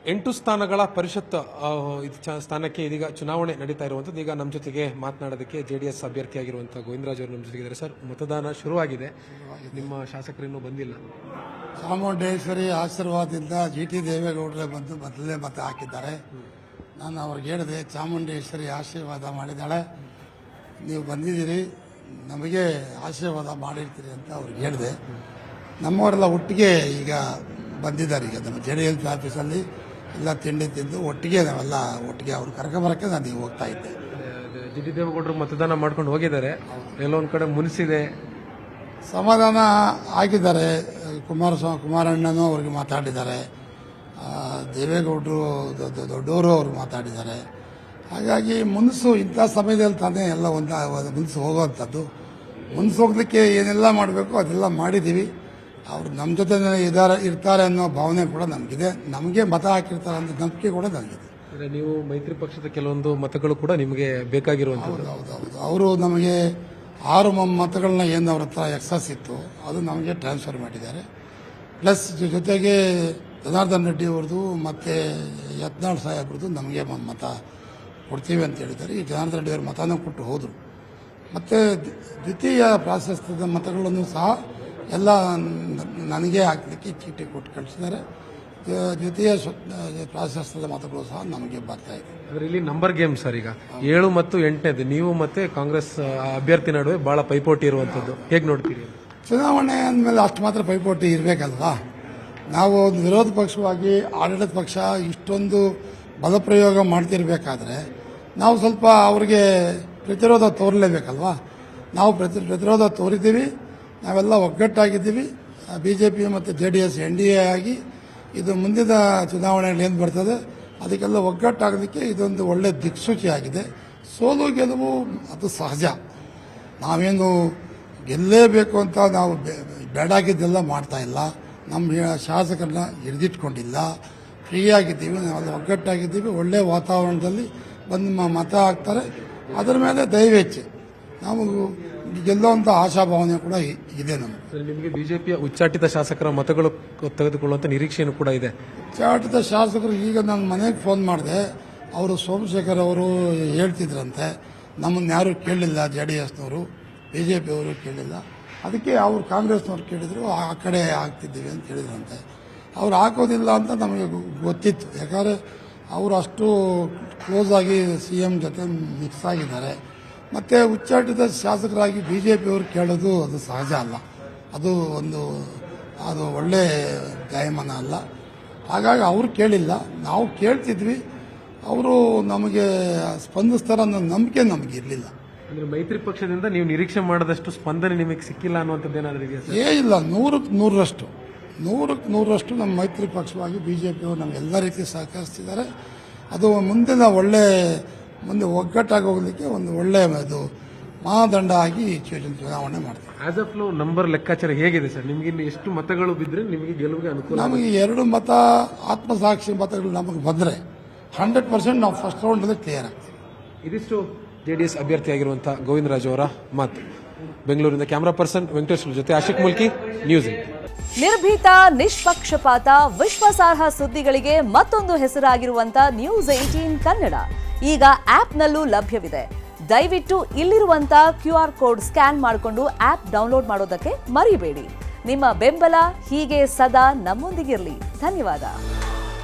8 ಸ್ಥಾನಗಳ ಪರಿಷತ್ ಸ್ಥಾನಕ್ಕೆ ಇದೀಗ ಚುನಾವಣೆ ನಡೀತಾ ಇರುವಂಥದ್ದು. ಈಗ ನಮ್ಮ ಜೊತೆಗೆ ಮಾತನಾಡೋದಕ್ಕೆ ಜೆಡಿಎಸ್ ಅಭ್ಯರ್ಥಿಯಾಗಿರುವಂಥ ಗೋವಿಂದರಾಜ್ ಅವರು ನಮ್ಮ ಜೊತೆಗಿದ್ದಾರೆ. ಸರ್, ಮತದಾನ ಶುರುವಾಗಿದೆ, ನಿಮ್ಮ ಶಾಸಕರಿನ್ನೂ ಬಂದಿಲ್ಲ. ಚಾಮುಂಡೇಶ್ವರಿ ಆಶೀರ್ವಾದದಿಂದ GT ದೇವೇಗೌಡರೇ ಬಂದು ಮೊದಲನೇ ಮತ ಹಾಕಿದ್ದಾರೆ. ನಾನು ಅವ್ರಿಗೆ ಹೇಳಿದೆ, ಚಾಮುಂಡೇಶ್ವರಿ ಆಶೀರ್ವಾದ ಮಾಡಿದ್ದಾಳೆ, ನೀವು ಬಂದಿದ್ದೀರಿ, ನಮಗೆ ಆಶೀರ್ವಾದ ಮಾಡಿರ್ತೀರಿ ಅಂತ ಅವ್ರಿಗೆ ಹೇಳಿದೆ. ನಮ್ಮವರೆಲ್ಲ ಒಟ್ಟಿಗೆ ಈಗ ಬಂದಿದ್ದಾರೆ. ಈಗ ನಮ್ಮ JDS ಆಫೀಸಲ್ಲಿ ಎಲ್ಲ ತಿಂಡಿ ತಿಂದು ಒಟ್ಟಿಗೆ ನಾವೆಲ್ಲ ಒಟ್ಟಿಗೆ ಅವ್ರು ಕರ್ಕೊಂಬರಕ್ಕೆ ನಾನು ಈಗ ಹೋಗ್ತಾ ಇದ್ದೆ. GT ದೇವೇಗೌಡರು ಮತದಾನ ಮಾಡ್ಕೊಂಡು ಹೋಗಿದ್ದಾರೆ, ಎಲ್ಲೊಂದು ಕಡೆ ಮುನಿಸಿದೆ, ಸಮಾಧಾನ ಆಗಿದ್ದಾರೆ. ಕುಮಾರಣ್ಣನೂ ಅವ್ರಿಗೆ ಮಾತಾಡಿದ್ದಾರೆ, ದೇವೇಗೌಡರು ದೊಡ್ಡವರು ಅವರು ಮಾತಾಡಿದ್ದಾರೆ. ಹಾಗಾಗಿ ಮುನ್ಸು ಇಂಥ ಸಮಯದಲ್ಲಿ ತಾನೇ ಎಲ್ಲ ಮುನ್ಸು ಹೋಗುವಂಥದ್ದು. ಮುನ್ಸು ಹೋಗ್ಲಿಕ್ಕೆ ಏನೆಲ್ಲ ಮಾಡಬೇಕು ಅದೆಲ್ಲ ಮಾಡಿದ್ದೀವಿ. ಅವರು ನಮ್ಮ ಜೊತೆ ಇರ್ತಾರೆ ಅನ್ನೋ ಭಾವನೆ ಕೂಡ ನಮಗಿದೆ. ನಮಗೆ ಮತ ಹಾಕಿರ್ತಾರೆ ಅನ್ನೋ ನಂಬಿಕೆ ಕೂಡ ನನಗಿದೆ. ನೀವು ಮೈತ್ರಿ ಪಕ್ಷದ ಕೆಲವೊಂದು ಮತಗಳು ಕೂಡ ನಿಮಗೆ ಬೇಕಾಗಿರುವಂಥದ್ದು. ಹೌದೌದು, ಅವರು ನಮಗೆ 6 ಮತಗಳನ್ನ ಏನು ಅವ್ರ ಹತ್ರ ಎಕ್ಸಸ್ ಇತ್ತು ಅದು ನಮಗೆ ಟ್ರಾನ್ಸ್ಫರ್ ಮಾಡಿದ್ದಾರೆ. ಪ್ಲಸ್ ಜೊತೆಗೆ ಜನಾರ್ದನ್ ರೆಡ್ಡಿ ಅವ್ರದ್ದು ಮತ್ತು ಯತ್ನಾಳ್ ಸಾಹೇಬ್ರದ್ದು ನಮಗೆ ಮತ ಕೊಡ್ತೀವಿ ಅಂತ ಹೇಳಿದ್ದಾರೆ. ಈ ಜನಾರ್ದನ್ ರೆಡ್ಡಿ ಅವ್ರ ಮತನೂ ಕೊಟ್ಟು ಹೋದರು. ಮತ್ತು ದ್ವಿತೀಯ ಪ್ರಾಶಸ್ತ್ಯದ ಮತಗಳನ್ನು ಸಹ ಎಲ್ಲ ನನಗೆ ಹಾಕಲಿಕ್ಕೆ ಚೀಟಿ ಕೊಟ್ಟು ಕಳಿಸಿದ್ದಾರೆ. ದ್ವಿತೀಯ ಪ್ರಾಶಸ್ತ್ಯದ ಮತಗಳು ಸಹ ನಮಗೆ ಬರ್ತಾ ಇದೆ. ಅಂದರೆ ಇಲ್ಲಿ ನಂಬರ್ ಗೇಮ್ ಸರ್. ಈಗ 7 ಮತ್ತು 8ನೇದು ನೀವು ಮತ್ತೆ ಕಾಂಗ್ರೆಸ್ ಅಭ್ಯರ್ಥಿ ನಡುವೆ ಬಹಳ ಪೈಪೋಟಿ ಇರುವಂಥದ್ದು, ಹೇಗೆ ನೋಡ್ತೀರಿ? ಚುನಾವಣೆ ಅಂದಮೇಲೆ ಅಷ್ಟು ಮಾತ್ರ ಪೈಪೋಟಿ ಇರಬೇಕಲ್ವಾ? ನಾವು ಒಂದು ವಿರೋಧ ಪಕ್ಷವಾಗಿ ಆಡಳಿತ ಪಕ್ಷ ಇಷ್ಟೊಂದು ಬಲಪ್ರಯೋಗ ಮಾಡ್ತಿರ್ಬೇಕಾದ್ರೆ ನಾವು ಸ್ವಲ್ಪ ಅವ್ರಿಗೆ ಪ್ರತಿರೋಧ ತೋರಲೇಬೇಕಲ್ವಾ? ನಾವು ಪ್ರತಿರೋಧ ತೋರಿದ್ದೀವಿ. ನಾವೆಲ್ಲ ಒಗ್ಗಟ್ಟಾಗಿದ್ದೀವಿ. BJP ಮತ್ತು JDS NDA ಆಗಿ ಇದು ಮುಂದಿನ ಚುನಾವಣೆಯಲ್ಲಿ ಏನು ಬರ್ತದೆ ಅದಕ್ಕೆಲ್ಲ ಒಗ್ಗಟ್ಟಾಗೋದಕ್ಕೆ ಇದೊಂದು ಒಳ್ಳೆಯ ದಿಕ್ಸೂಚಿ ಆಗಿದೆ. ಸೋಲು ಗೆಲುವು ಅದು ಸಹಜ. ನಾವೇನು ಗೆಲ್ಲೇಬೇಕು ಅಂತ ನಾವು ಬೇಡಾಗಿದ್ದೆಲ್ಲ ಮಾಡ್ತಾ ಇಲ್ಲ. ನಮ್ಮ ಶಾಸಕರನ್ನ ಹಿಡಿದಿಟ್ಕೊಂಡಿಲ್ಲ, ಫ್ರೀಯಾಗಿದ್ದೀವಿ, ನಾವೆಲ್ಲ ಒಗ್ಗಟ್ಟಾಗಿದ್ದೀವಿ. ಒಳ್ಳೆಯ ವಾತಾವರಣದಲ್ಲಿ ಬಂದು ಮತ ಹಾಕ್ತಾರೆ. ಅದರ ಮೇಲೆ ದಯವೆಚ್ಚಿ ನಾವು ಗೆಲ್ಲುವಂಥ ಆಶಾಭಾವನೆ ಕೂಡ ಇದೆ ನಮಗೆ. ನಿಮಗೆ ಬಿಜೆಪಿಯ ಉಚ್ಚಾಟಿತ ಶಾಸಕರ ಮತಗಳು ತೆಗೆದುಕೊಳ್ಳುವಂಥ ನಿರೀಕ್ಷೆಯೂ ಕೂಡ ಇದೆ. ಉಚ್ಚಾಟಿತ ಶಾಸಕರು ಈಗ ನಾನು ಮನೆಗೆ ಫೋನ್ ಮಾಡಿದೆ, ಅವರು ಸೋಮಶೇಖರ್ ಅವರು ಹೇಳ್ತಿದ್ರಂತೆ ನಮ್ಮನ್ನು ಯಾರೂ ಕೇಳಲಿಲ್ಲ, JDSನವರು BJP ಅವರು ಕೇಳಿಲ್ಲ, ಅದಕ್ಕೆ ಅವರು ಕಾಂಗ್ರೆಸ್ನವ್ರು ಕೇಳಿದ್ರು, ಆ ಕಡೆ ಹಾಕ್ತಿದ್ದೀವಿ ಅಂತ ಹೇಳಿದ್ರಂತೆ. ಅವ್ರು ಹಾಕೋದಿಲ್ಲ ಅಂತ ನಮಗೆ ಗೊತ್ತಿತ್ತು. ಯಾಕಂದರೆ ಅವರು ಅಷ್ಟು ಕ್ಲೋಸ್ ಆಗಿ CM ಜೊತೆ ಮಿಕ್ಸ್ ಆಗಿದ್ದಾರೆ. ಮತ್ತು ಉಚ್ಚಾಟಿತ ಶಾಸಕರಾಗಿ BJP ಅವರು ಕೇಳೋದು ಅದು ಸಹಜ ಅಲ್ಲ, ಅದು ಒಳ್ಳೆ ಜಾಯಮಾನ ಅಲ್ಲ. ಹಾಗಾಗಿ ಅವರು ಕೇಳಿಲ್ಲ, ನಾವು ಕೇಳ್ತಿದ್ವಿ. ಅವರು ನಮಗೆ ಸ್ಪಂದಿಸ್ತಾರೆ ಅನ್ನೋ ನಂಬಿಕೆ ನಮಗೆ ಇರಲಿಲ್ಲ. ಅಂದರೆ ಮೈತ್ರಿ ಪಕ್ಷದಿಂದ ನೀವು ನಿರೀಕ್ಷೆ ಮಾಡದಷ್ಟು ಸ್ಪಂದನೆ ನಿಮಗೆ ಸಿಕ್ಕಿಲ್ಲ ಅನ್ನುವಂಥದ್ದು ಏನಾದರೂ ಇದೆಯಾ? ಇಲ್ಲ, 100% ನಮ್ಮ ಮೈತ್ರಿ ಪಕ್ಷವಾಗಿ BJP ಅವರು ನಮಗೆಲ್ಲ ರೀತಿ ಸಹಕರಿಸ್ತಿದ್ದಾರೆ. ಅದು ಮುಂದೆ ಒಗ್ಗಟ್ಟಾಗಿ ಹೋಗಲಿಕ್ಕೆ ಒಂದು ಒಳ್ಳೆಯ ಮಾನದಂಡ ಆಗಿ ಚುನಾವಣೆ ಮಾಡ್ತೀವಿ. ಆಸ್ ಆಫ್ ನೌ ನಂಬರ್ ಲೆಕ್ಕಾಚಾರ ಹೇಗಿದೆ ಸರ್? ನಿಮಗೆ ಇಲ್ಲಿ ಎಷ್ಟು ಮತಗಳು ಬಿದ್ದರೆ ನಿಮಗೆ ಗೆಲುವಿಗೆ ಅನುಕೂಲ? ನಮಗೆ 2 ಮತ ಆತ್ಮಸಾಕ್ಷಿ ಮತಗಳು ನಮಗೆ ಬಂದರೆ 100% ನಾವು ಫಸ್ಟ್ ರೌಂಡ್ ಕ್ಲಿಯರ್ ಆಗ್ತೀವಿ. ಇದಿಷ್ಟು JDS ಅಭ್ಯರ್ಥಿಯಾಗಿರುವಂಥ ಗೋವಿಂದರಾಜ್ ಅವರ ಮಾತು. ಬೆಂಗಳೂರಿನ ಕ್ಯಾಮರಾ ಪರ್ಸನ್ ವೆಂಕಟೇಶ್ ಜೊತೆ ಆಶಿಕ್ ಮುಲ್ಕಿ, ನ್ಯೂಸ್ 8. ನಿರ್ಭೀತ, ನಿಷ್ಪಕ್ಷಪಾತ, ವಿಶ್ವಾಸಾರ್ಹ ಸುದ್ದಿಗಳಿಗೆ ಮತ್ತೊಂದು ಹೆಸರಾಗಿರುವಂತ ನ್ಯೂಸ್ 18 ಕನ್ನಡ ಈಗ ಆಪ್ನಲ್ಲೂ ಲಭ್ಯವಿದೆ. ದಯವಿಟ್ಟು ಇಲ್ಲಿರುವಂತ QR ಕೋಡ್ ಸ್ಕ್ಯಾನ್ ಮಾಡಿಕೊಂಡು ಆಪ್ ಡೌನ್ಲೋಡ್ ಮಾಡೋದಕ್ಕೆ ಮರಿಬೇಡಿ. ನಿಮ್ಮ ಬೆಂಬಲ ಹೀಗೆ ಸದಾ ನಮ್ಮೊಂದಿಗಿರಲಿ. ಧನ್ಯವಾದ.